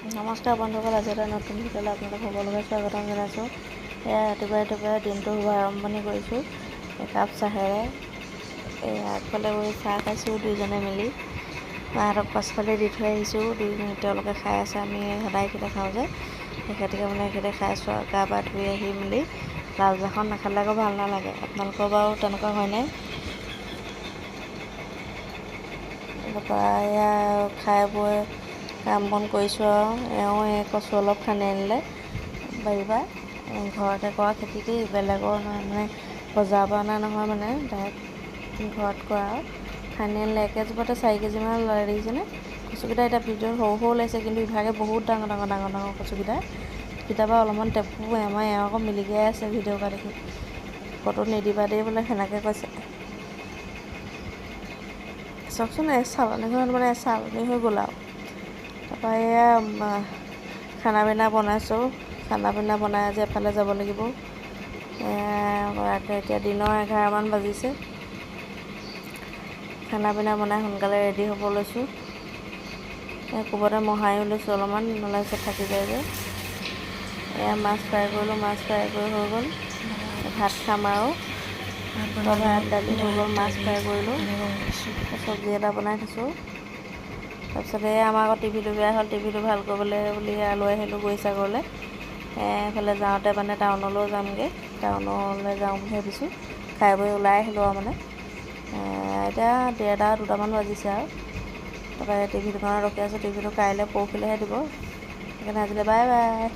নমস্কাৰ বন্ধুসকল, আজি এটা নতুন ভিডিঅ'লৈ আপোনালোক সকলোকে স্বাগতম জনাইছোঁ। ৰাতিপুৱাই দিনটো শুভ আৰম্ভণি কৰিছোঁ একাপ চাহেৰে। আগফালে বহি চাহ খাইছোঁ দুইজনে মিলি। মাহঁতক পাছফালে দি থৈ আহিছোঁ, তেওঁলোকে খাই আছে। আমি সদায় একেইটা খাওঁ যে, তেখেতকে মানে একেইটা খাইছোঁ আৰু গা পা ধুই আহি মেলি। লাল চাহখন নাখালে আকৌ ভাল নালাগে। আপোনালোকৰ বাৰু তেনেকুৱা হয়নে? তাৰপৰা এয়া খাই বৈ কাম বন কৰিছোঁ আৰু এওঁ এই কচু অলপ খান্দি আনিলে বাৰীৰপৰা। ঘৰতে কৰা খেতি দেই, বেলেগৰ মানে বজাৰৰ পৰা অনা নহয়, মানে ডাইৰেক্ট ঘৰত কৰা আৰু খান্দি আনিলে। একেজোপাতে 4 কেজিমান ওলাই, দেখিছেনে? কচুকেইটা এতিয়া ভিডিঅ'ত সৰু সৰু ওলাইছে, কিন্তু ইভাগে বহুত ডাঙৰ কচুকেইটা। কেতিয়াবা অলপমান টেপু আমাৰ এওঁ আকৌ মিলিগৈ আছে ভিডিঅ' কৰা দেখি। ফটো নিদিবা দেই বোলে, সেনেকৈ কৈছে। চাওকচোন, চালনীখন মানে চালনী হৈ গ'ল আৰু। তাৰপৰা এয়া খানা পিনা বনাইছোঁ। খানা পিনা বনাই আজি এফালে যাব লাগিব। এতিয়া দিনৰ 11মান বাজিছে। খানা পিনা বনাই সোনকালে ৰেডি হ'ব লৈছোঁ। কোবতে মহাৰিও লৈছোঁ অলপমান, নহ'লে পিছত থাকি যায় যে। এয়া মাছ ফ্ৰাই কৰিলোঁ, মাছ ফ্ৰাই কৰি হৈ গ'ল। ভাত খাম আৰু ভাত দালি হৈ গ'ল, মাছ ফ্ৰাই কৰিলোঁ, চব্জি এটা বনাই থৈছোঁ। তাৰপিছত এই আমাৰ আকৌ টিভিটো বেয়া হ'ল, টিভিটো ভাল কৰিবলৈ বুলি লৈ আহিলোঁ গৈসাগৰলৈ। এইফালে যাওঁতে মানে টাউনলৈও যামগৈ, টাউনলৈ যাওঁ বুলি ভাবিছোঁ। খাই বৈ ওলাই আহিলোঁ আৰু মানে এতিয়া 1:30 2টামান বাজিছে আৰু। তাৰপৰা টিভি দোকানত ৰখি আছোঁ। টিভিটো কাইলৈ পৰহিলৈহে দিব, সেইকাৰণে আজিলৈ বাই বাই।